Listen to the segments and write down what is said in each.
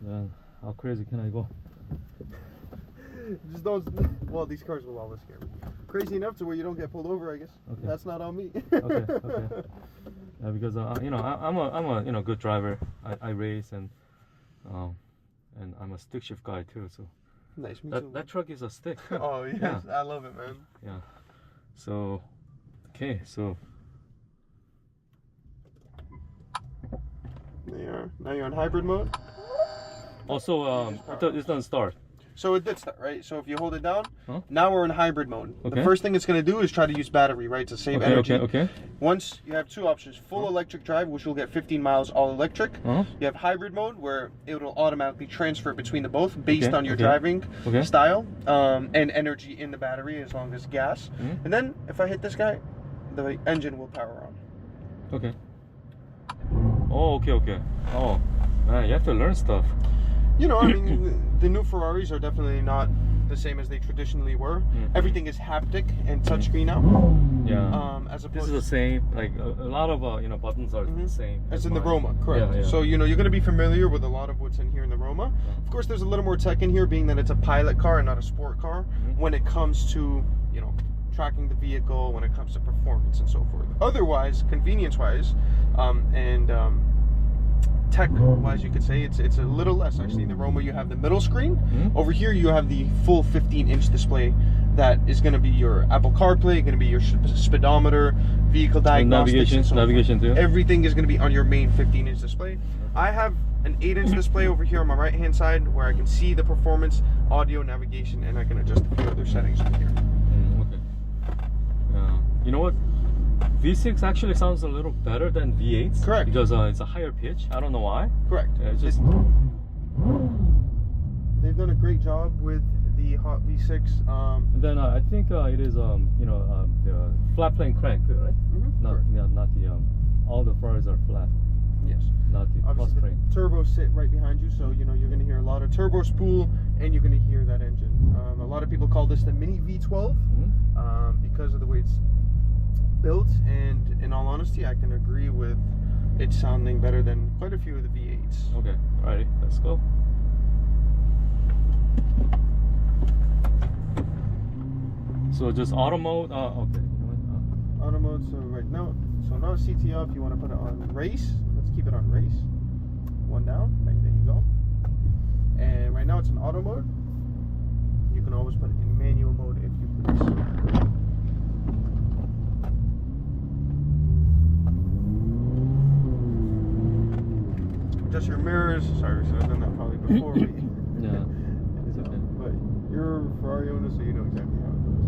Man, how crazy can I go? Just don't. Well, these cars will always scare me. Crazy enough to where you don't get pulled over, I guess. Okay. That's not on me. Okay. Yeah, because you know, I'm a you know, good driver. I race and I'm a stick shift guy too. So Nice. Me too. that truck is a stick. Oh yes, Yeah. I love it, man. Yeah. So, okay, so There you are. Now you're on hybrid mode. also it doesn't start. So it did start, right? So if you hold it down, Huh? now we're in hybrid mode. Okay. The first thing it's going to do is try to use battery, right, to save energy. Okay. Once you have two options, full electric drive, which will get 15 miles all electric. Uh-huh. You have hybrid mode, where it will automatically transfer between the both based on your Okay. driving Okay. style and energy in the battery, as long as gas. Mhm. And then if I hit this guy, the engine will power on. Okay. Oh, okay. Oh, man, you have to learn stuff. You know, I mean, the new Ferraris are definitely not the same as they traditionally were. Everything is haptic and touchscreen now. Yeah. As This opposed is the same. Like a lot of you know, buttons are the same. as in the mine. Roma, correct. Yeah. So, you know, you're going to be familiar with a lot of what's in here in the Roma. Of course, there's a little more tech in here, being that it's a pilot car and not a sport car, when it comes to, you know, tracking the vehicle, when it comes to performance and so forth. Otherwise, convenience-wise, and tech-wise, you could say it's a little less. Actually, in the Roma, you have the middle screen. Over here, you have the full 15-inch display that is going to be your Apple CarPlay, going to be your speedometer, vehicle diagnostics, and so navigation forth. too. Everything is going to be on your main 15-inch display. I have an 8-inch display over here on my right-hand side, where I can see the performance, audio, navigation, and I can adjust a few other settings over here. Okay. Yeah. You know what? V6 actually sounds a little better than V8. Correct. Because it's a higher pitch. I don't know why. Correct. Yeah, it's just. They've done a great job with the hot V6. And then I think it is you know, the flat plane crank too, right? Not the all the Ferraris are flat. Yes. Not the plus Obviously, plane. the turbos sit right behind you, so you know you're going to hear a lot of turbo spool, and you're going to hear that engine. A lot of people call this the mini V12 because of the way it's built, and in all honesty, I can agree with it sounding better than quite a few of the V8s. Okay, alrighty, let's go. So just auto mode. Okay. Auto mode. So now CT off. You want to put it on race. Let's keep it on race. One down. There you go. And right now it's in auto mode. You can always put it in manual mode if you please. Just your mirrors. Sorry, so I've done that probably before. Yeah. It's okay. But you're a Ferrari owner, so you know exactly how it goes.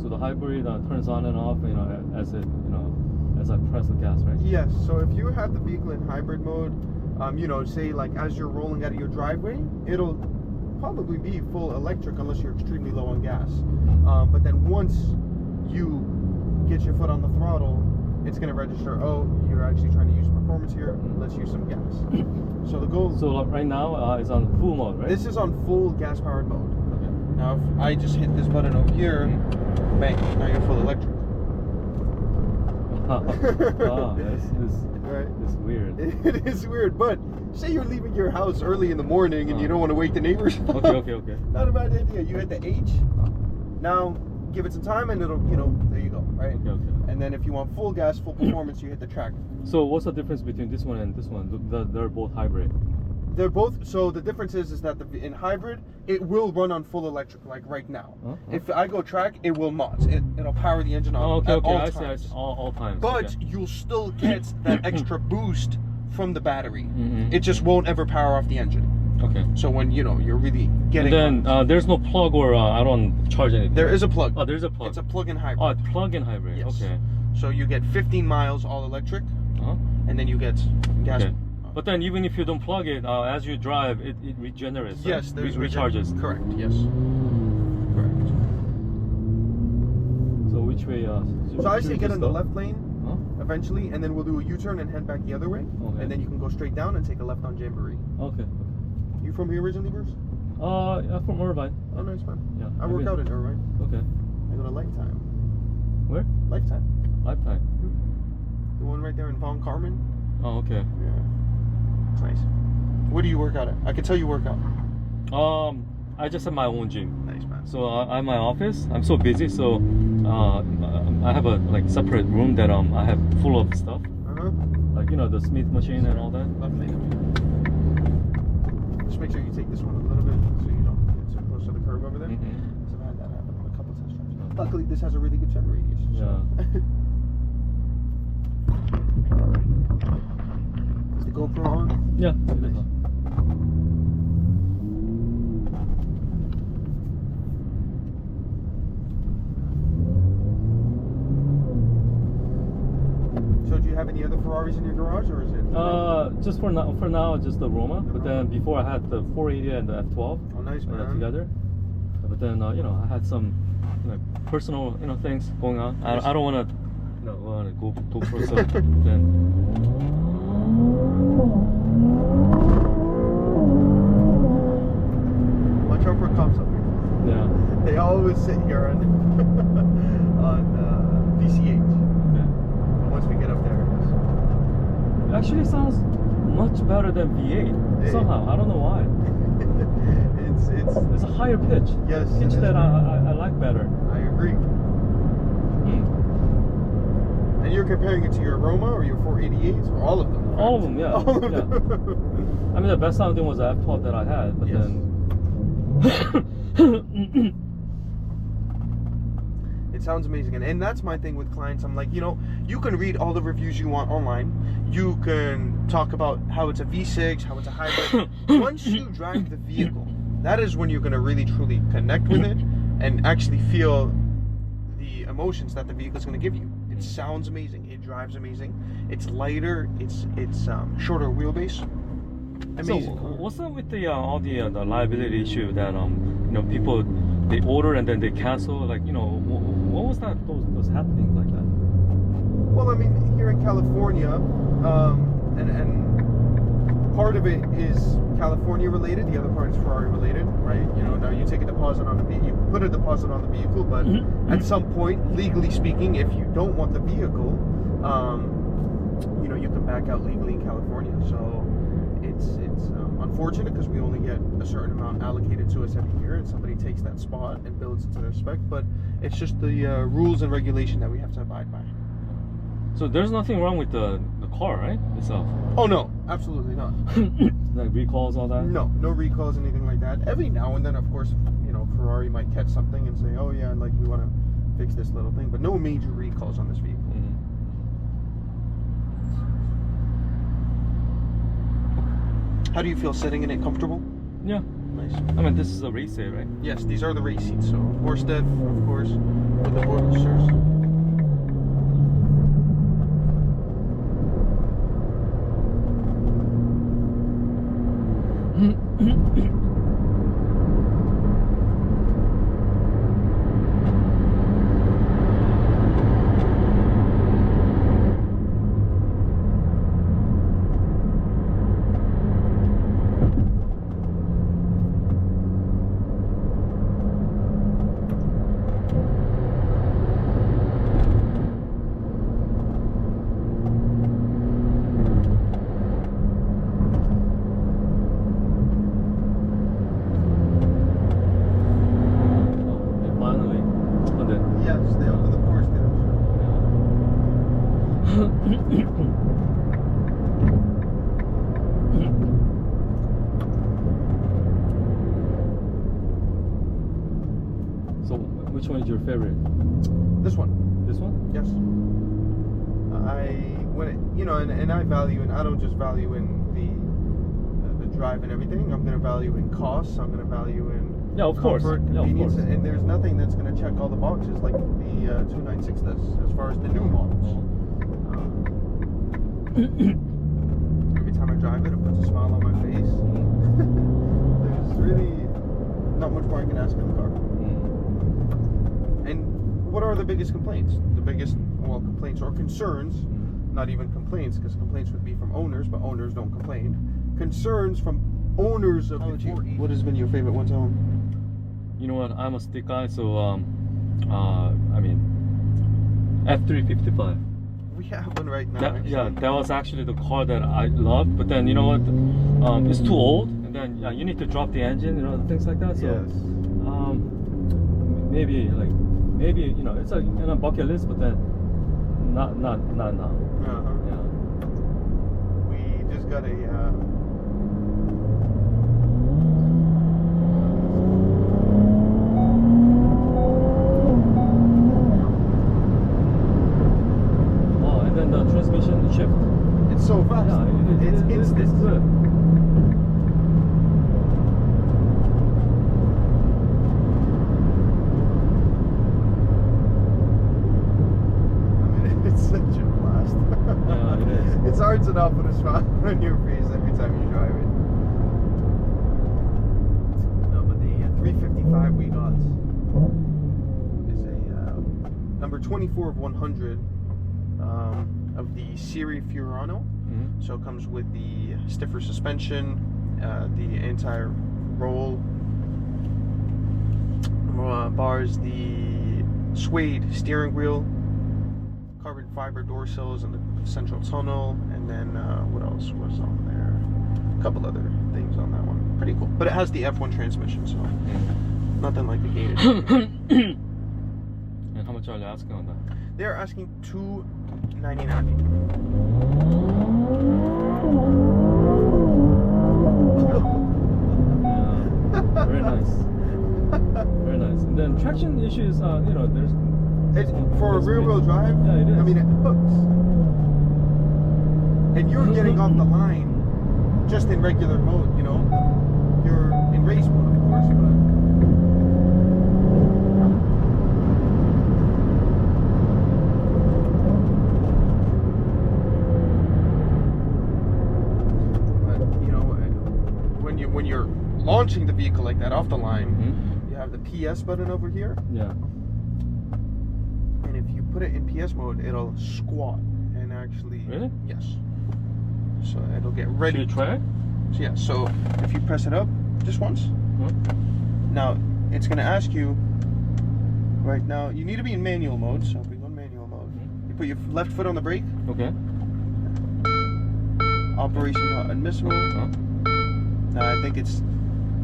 So the hybrid turns on and off, you know, as I press the gas, right? Yes. So if you have the vehicle in hybrid mode, you know, say like as you're rolling out of your driveway, it'll probably be full electric unless you're extremely low on gas. But then once you get your foot on the throttle, it's going to register, oh, you're actually trying to use performance here, let's use some gas. So the goal... So right now it's on full mode, right? This is on full gas-powered mode. Okay. Now if I just hit this button over here, bang, now you're full electric. It's weird. It is weird, but say you're leaving your house early in the morning and you don't want to wake the neighbors. Okay. Not a bad idea. You hit the H. Now give it some time and it'll, you know, there you go, right? Okay. And then if you want full gas, full performance, you hit the track. So what's the difference between this one and this one? They're both hybrid. They're both, so the difference is that in hybrid, it will run on full electric, like right now. If I go track, it will not. It'll power the engine on at all times. I see. All times. But you'll still get that extra boost from the battery. It just won't ever power off the engine. Okay. So when, you know, you're really getting... And then there's no plug or I don't charge anything. There is a plug. Oh, there's a plug. It's a plug-in hybrid. Oh, plug-in hybrid. Yes. Okay. So you get 15 miles all electric, and then you get gas. Okay. But then even if you don't plug it, as you drive, it regenerates. Yes, right? there's recharges. Correct. Yes. Correct. So which way? So I say get in the left lane. eventually, and then we'll do a U-turn and head back the other way, Okay. and then you can go straight down and take a left on Jamboree. Okay. You from here originally, Bruce? Yeah, from Irvine. Oh, nice, man. Yeah. I work out in Irvine. Okay. I go to Lifetime. Where? Lifetime. Lifetime. The one right there in Von Carmen. Oh, okay. Yeah. It's nice. What do you work out at? I can tell you work out. I just have my own gym. Nice, man. So I'm my office. I'm so busy, so I have a like separate room that I have full of stuff, like the Smith machine and all that. Lovely. Just make sure you take this one a little bit so you don't get too close to the curb over there. Mm-hmm. So I've had that happen on a couple test drives. Luckily, this has a really good turn radius. So. Yeah. Is the GoPro on? Yeah. Nice. So do you have any other Ferraris in your garage, or is it? Just for now, just the Roma. But then before I had the 480 and the F12. Oh, nice, man. Together. But then I had some personal things going on. I don't want to go for so then. Watch out for cops up here. Yeah. They always sit here on VC8. Okay. Once we get up there, It actually sounds much better than V8 somehow. I don't know why. It's a higher pitch. Yes, Pitch it is. that I like better. I agree. And you're comparing it to your Roma or your 488s or all of them? Right? All of them, yeah. All of yeah. them. I mean, the best sounding was the F12 that I had, but Yes. then. It sounds amazing, and that's my thing with clients. I'm like, you can read all the reviews you want online. You can talk about how it's a V6, how it's a hybrid. Once you drive the vehicle, that is when you're going to really truly connect with it and actually feel the emotions that the vehicle is going to give you. It sounds amazing. It drives amazing. It's lighter. It's shorter wheelbase. Amazing. So what's up with the all the liability issue that people they order and then they cancel? Like what was that? Those happenings like that? Well, I mean, here in California, and part of it is California related, the other part is Ferrari related, right? Now you take a deposit on the vehicle, you put a deposit on the vehicle, but at some point, legally speaking, if you don't want the vehicle, you can back out legally in California. So it's unfortunate because we only get a certain amount allocated to us every year, and somebody takes that spot and builds it to their spec. But it's just the rules and regulation that we have to abide by. So there's nothing wrong with the car, right? Itself. Oh no, absolutely not. Like recalls, all that. No recalls, anything like that. Every now and then, of course, Ferrari might catch something and say, "Oh yeah, like we want to fix this little thing," but no major recalls on this vehicle. How do you feel sitting in it? Comfortable? Yeah. Nice. I mean, this is a race day, right? Yes, these are the race seats. So horse dev, of course, with the bolsters. So, which one is your favorite? This one. This one? Yes. And I value, and I don't just value in the drive and everything. I'm going to value in costs. I'm going to value in comfort, convenience, and there's nothing that's going to check all the boxes like the 296 does as far as the new models. Every time I drive it puts a smile on my face. There's really not much more I can ask in the car. And what are the biggest complaints? The biggest, complaints or concerns not even complaints, because complaints would be from owners, but owners don't complain. Concerns from owners of the 40. What has been your favorite one, Tom? You know what? I'm a stick guy, so I mean, F355. We have one right now. That was actually the car that I loved. But then you know what? It's too old, and then you need to drop the engine, you know, things like that. So Yes. maybe you know, it's a bucket list, but then not now. Uh-huh. Yeah. We just got a. And then the transmission shift. It's so fast. Yeah, it's instant. It's good. It's such a blast. Yeah, it is. It's hard to not put a smile on your face every time you drive it. No, but the 355 we got is a number 24 of 100 of the Serie Fiorano. Mm-hmm. So it comes with the stiffer suspension, the anti-roll bars, the suede steering wheel, carbon fiber door sills, and the central tunnel, and then what else was on there? A couple other things on that one. Pretty cool. But it has the F1 transmission, so nothing like the gated. And how much are they asking on that? They're asking $299. Yeah, very nice. Very nice. And then traction issues, you know, there's. It's for a rear-wheel drive. Yeah, it is. I mean, it hooks, and you're getting off the line just in regular mode. You know, you're in race mode, of course, but you know, when you're launching the vehicle like that off the line, Mm-hmm. you have the PS button over here. Yeah. And if you put it in PS mode, it'll squat and actually. Really? Yes. So it'll get ready. Should you try it? So yeah. So if you press it up just once, now it's going to ask you. Right now, you need to be in manual mode. So if we go in manual mode, you put your left foot on the brake. Okay. Operation not admissible. Now I think it's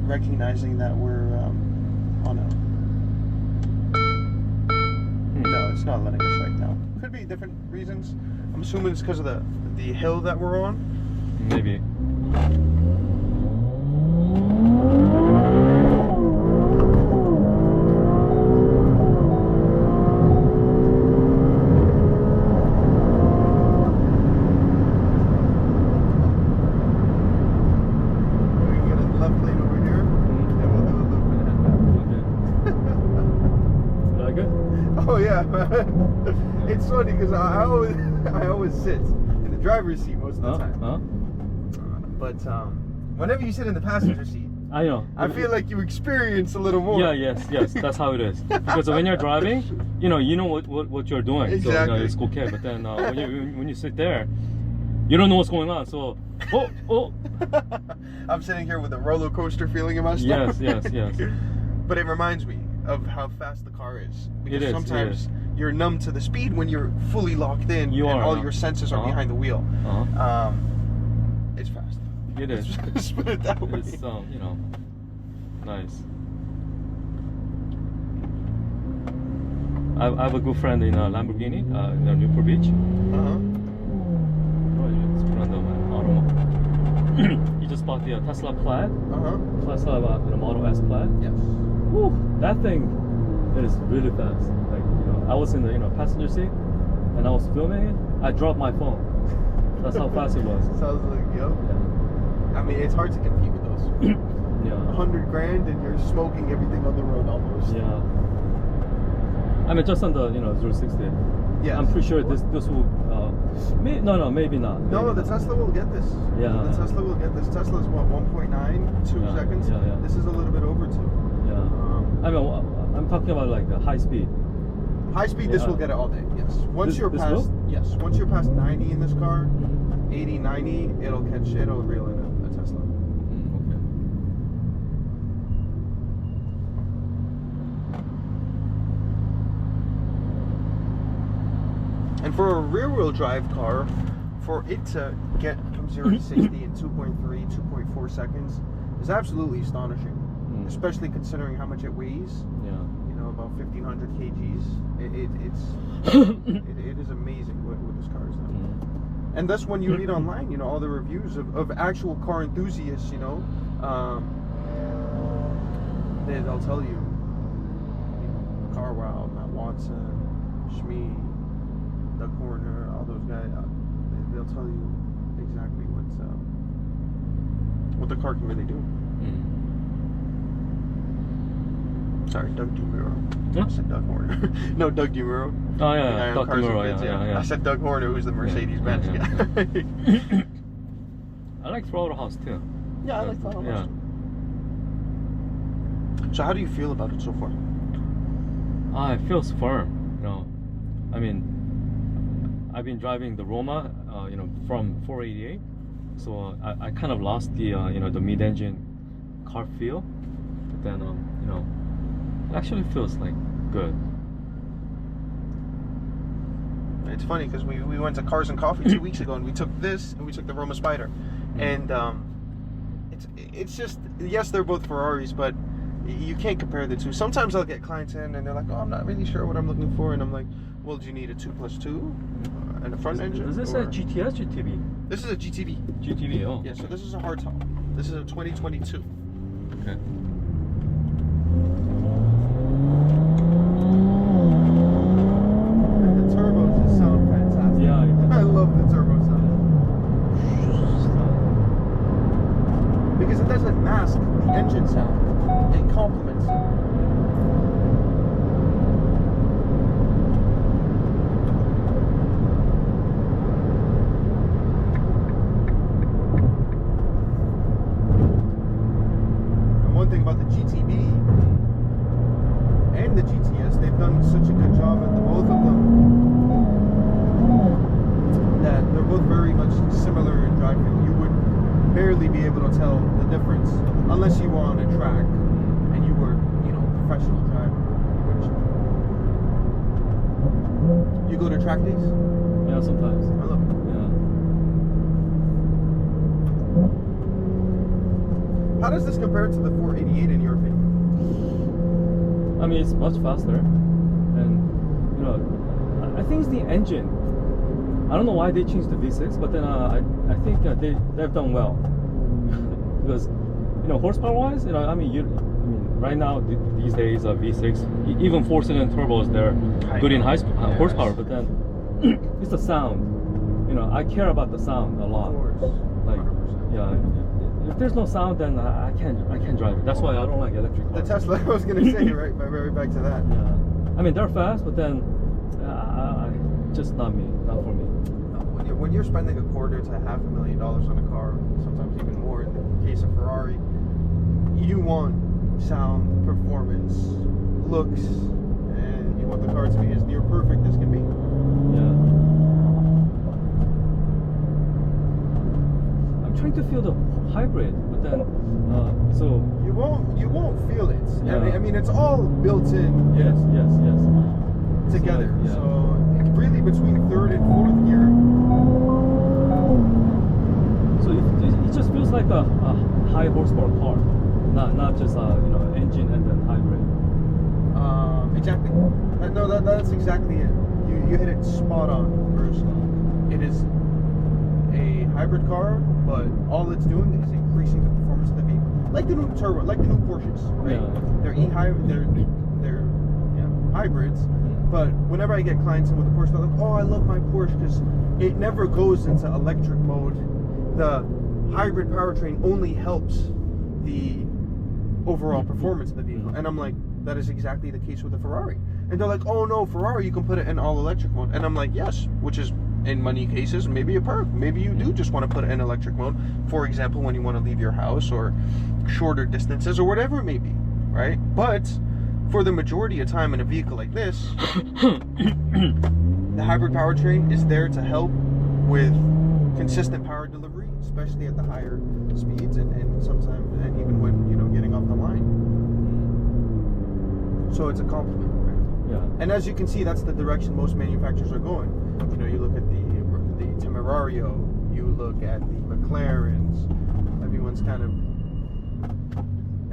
recognizing that we're on a. No, it's not letting us right now. Could be different reasons. I'm assuming it's because of the hill that we're on. Maybe. We can get a left lane over here, and we'll do a loop and head back. Okay. Like it? Oh yeah, man. It's funny because I always sit in the driver's seat most of the time. But whenever you sit in the passenger seat, I know. I feel like you experience a little more. Yeah, yes, that's how it is. Because when you're driving, you know what you're doing. Exactly. So you know, it's okay. But then when you sit there, you don't know what's going on. So oh. I'm sitting here with a roller coaster feeling in my stomach. Yes. But it reminds me of how fast the car is. Because It is, sometimes you're numb to the speed when you're fully locked in and all your senses are behind the wheel. It's fast. It is. Let's put it that way. It's you know, nice. I have a good friend in Lamborghini, in Newport Beach. It's he just bought the Tesla Plaid. Tesla Model S Plaid. Yes. Woo, that thing is really fast. Like, you know, I was in the passenger seat and I was filming it. I dropped my phone. That's how fast it was. Sounds like Yeah. I mean, it's hard to compete with those. Yeah. $100 grand and you're smoking everything on the road almost. Yeah. I mean, just on the 060. Yeah. I'm pretty sure this will. Maybe not. No, the Tesla will get this. Yeah. The Tesla will get this. Tesla's what, 1.92 seconds? Yeah. This is a little bit over 2. Yeah. I mean, I'm talking about like the high speed. High speed, this will get it all day. Yes. Once you're this past, will? yes. Once you're past 90 in this car, 80, 90, it'll reel in a Tesla. Okay. And for a rear-wheel drive car, for it to get from 0 to 60 in 2.3, 2.4 seconds is absolutely astonishing. Especially considering how much it weighs. Yeah. You know, about 1,500 kgs. It is amazing what this car is now. And that's when you read online, you know, all the reviews of actual car enthusiasts, you know, they'll tell you, Car Wow, Matt Watson, Shmee, Doug Horner, all those guys, they'll tell you exactly what the car can really do. Sorry, Doug DeMuro. Huh? I said Doug Horner. No, Doug DeMuro. Oh yeah, Doug DeMuro, yeah. I said Doug Horner, who's the Mercedes-Benz guy. I like Throttle House too. Yeah, I like Throttle House Yeah. too. So how do you feel about it so far? It feels firm, you know. I mean, I've been driving the Roma, you know, from 488, so I kind of lost the, you know, the mid-engine car feel. But then, you know, it actually feels like good. It's funny because we went to Cars and Coffee 2 weeks ago and we took this and we took the Roma Spider, and it's just, yes, they're both Ferraris, but you can't compare the two. Sometimes I'll get clients in and they're like, oh, I'm not really sure what I'm looking for, and I'm like, well, do you need a 2+2 and a front engine? Is this a GTS GTB? This is a GTB. GTB, oh. Yeah, so this is a hardtop. This is a 2022. Okay. I love the turbo sound. Because it doesn't mask the engine sound. It complements it. And one thing about the GTB and the GTS, they've done such a good job at the both of them, that they're both very much similar in drive feel. You would barely be able to tell the difference unless you were on a track and you were, you know, professional driver. You go to track days? Yeah, sometimes. I love it. Yeah. How does this compare to the 488 in your opinion? I mean, it's much faster, and you know, I think it's the engine. I don't know why they changed the V6, but then I think they've done well because, you know, horsepower-wise, you know, I mean, right now these days V6, even 4-cylinder turbos, they're good in high horsepower, but then it's the sound. You know, I care about the sound a lot. Of course. Like, 100%. yeah, if there's no sound, then I can't drive it. That's why I don't like electric cars. The Tesla, I was gonna say, right back to that. Yeah, I mean, they're fast, but then just not for me. When you're spending $250,000 to $500,000 on a car, sometimes even more in the case of Ferrari, you want sound, performance, looks, and you want the car to be as near perfect as can be. Yeah. I'm trying to feel the hybrid, but then so you won't feel it. Yeah. I mean it's all built in. Yes. Together. Yeah. So really between third and fourth gear. So it just feels like a high horsepower car, not just you know, engine and then hybrid. Exactly. No, that's exactly it. You hit it spot on, Bruce. It is a hybrid car, but all it's doing is increasing the performance of the vehicle, like the new turbo, like the new Porsches, right? Yeah. They're hybrids. But whenever I get clients in with a Porsche, they're like, oh, I love my Porsche because it never goes into electric mode. The hybrid powertrain only helps the overall performance of the vehicle. And I'm like, that is exactly the case with the Ferrari. And they're like, oh no, Ferrari, you can put it in all electric mode. And I'm like, yes, which is in many cases maybe a perk. Maybe you do just want to put it in electric mode. For example, when you want to leave your house or shorter distances or whatever it may be, right? But for the majority of time in a vehicle like this, the hybrid powertrain is there to help with consistent power delivery, especially at the higher speeds and sometimes and even when getting off the line. So it's a compliment, right? Yeah. And as you can see, that's the direction most manufacturers are going. You look at the Temerario, you look at the McLarens, everyone's kind of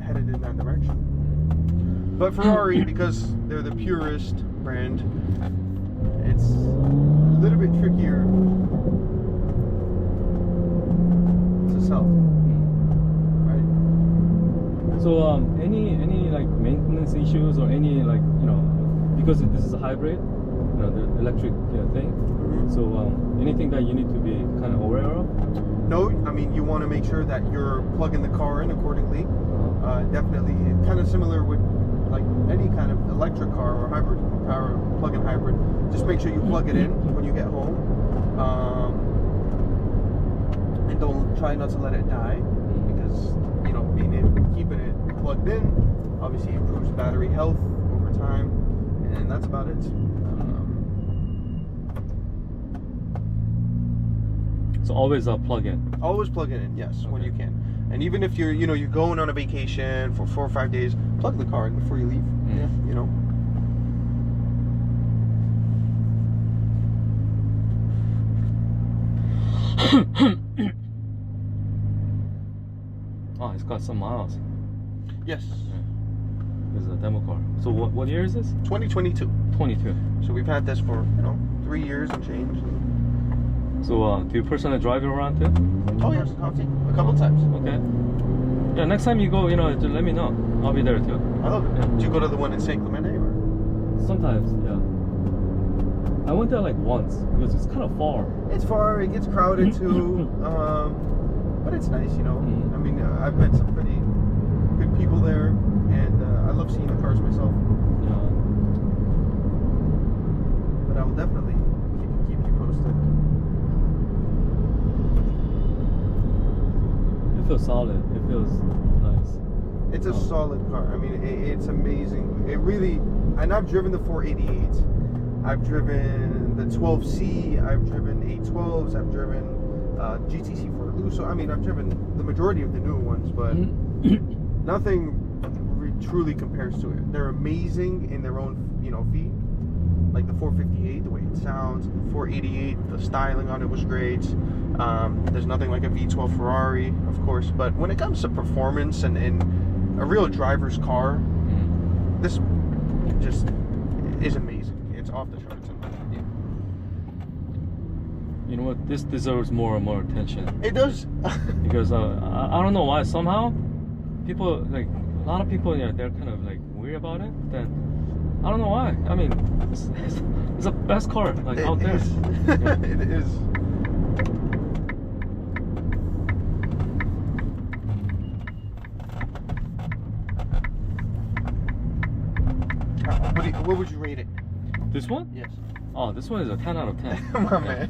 headed in that direction. But Ferrari, because they're the purist brand, it's a little bit trickier to sell, right? So any like maintenance issues or any like because this is a hybrid, the electric thing. Mm-hmm. So anything that you need to be kind of aware of? No, I mean you want to make sure that you're plugging the car in accordingly. Definitely, kind of similar with like any kind of electric car or hybrid power plug-in hybrid. Just make sure you plug it in when you get home, and don't try not to let it die, because keeping it plugged in obviously improves battery health over time, and that's about it. So always plug in. Always plug it in, yes, when Okay. you can. And even if you're you're going on a vacation for 4 or 5 days, plug the car in before you leave. Mm. Oh, it's got some miles. Yes. This is a demo car. So what year is this? 2022. 22. So we've had this for 3 years and change. So do you personally drive it around too? Oh yes, coffee a couple times. Okay. Yeah, next time you go, just let me know. I'll be there too. I love it. Yeah. Did you go to the one in San Clemente or? Sometimes, yeah. I went there like once because it's kind of far. It's far. It gets crowded too. But it's nice, Mm. I mean, I've met some pretty good people there, and I love seeing the cars myself. Yeah. But I will definitely keep you posted. It feels solid. It feels nice. It's a solid car. I mean, it's amazing. It really, and I've driven the 488. I've driven the 12C. I've driven 812s. I've driven GTC for Lusso. I mean, I've driven the majority of the new ones, but nothing truly compares to it. They're amazing in their own, feet. Like the 458, the way it sounds. The 488, the styling on it was great. There's nothing like a V12 Ferrari, of course. But when it comes to performance and a real driver's car, this just is amazing. It's off the charts. You know what? This deserves more and more attention. It does. Because I don't know why. Somehow, people a lot of people, they're kind of like weird about it. Then I don't know why. I mean, it's the best car out there. Yeah. It is. What would you rate it? This one? Yes. Oh, this one is a 10 out of 10. My man.